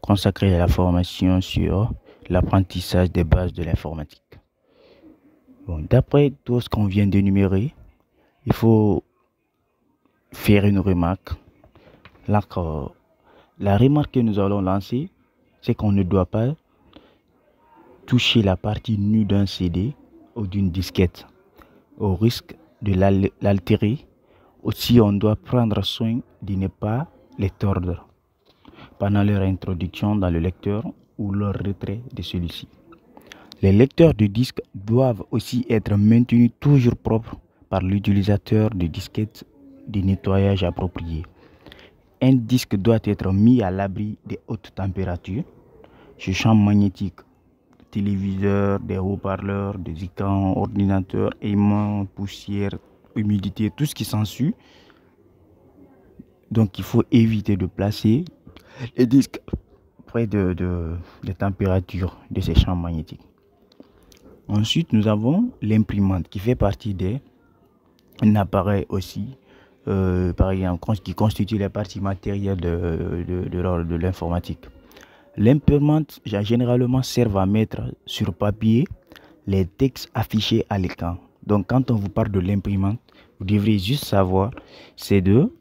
consacré à la formation sur l'apprentissage des bases de l'informatique. Bon, d'après tout ce qu'on vient d'énumérer, il faut faire une remarque. La remarque que nous allons lancer, c'est qu'on ne doit pas toucher la partie nue d'un CD ou d'une disquette, au risque de l'altérer. Aussi, on doit prendre soin de ne pas les tordre pendant leur introduction dans le lecteur ou leur retrait de celui-ci. Les lecteurs de disques doivent aussi être maintenus toujours propres par l'utilisateur de disquettes de nettoyage approprié. Un disque doit être mis à l'abri des hautes températures, ce champ magnétique, téléviseur, des haut-parleurs, des écrans, ordinateurs, aimants, poussière, humidité, tout ce qui s'ensuit. Donc il faut éviter de placer les disques près des températures de ces champs magnétiques. Ensuite, nous avons l'imprimante qui fait partie d'un appareil aussi, par exemple, qui constitue les parties matérielles de l'informatique. L'imprimante généralement sert à mettre sur papier les textes affichés à l'écran. Donc quand on vous parle de l'imprimante, vous devrez juste savoir, c'est de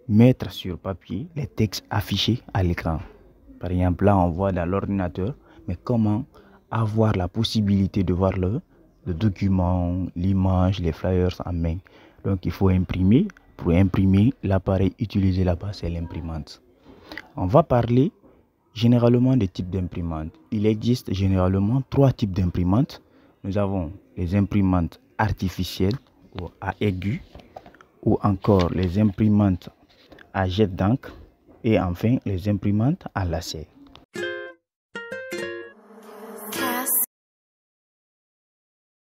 mettre sur papier les textes affichés à l'écran. Par exemple, là on voit dans l'ordinateur, mais comment avoir la possibilité de voir le document, l'image, les flyers en main. Donc il faut imprimer. Pour imprimer, l'appareil utilisé là-bas, c'est l'imprimante. On va parler généralement des types d'imprimantes. Il existe généralement 3 types d'imprimantes. Nous avons les imprimantes artificielles ou à aigu, ou encore les imprimantes à jet d'encre, et enfin les imprimantes à lacet.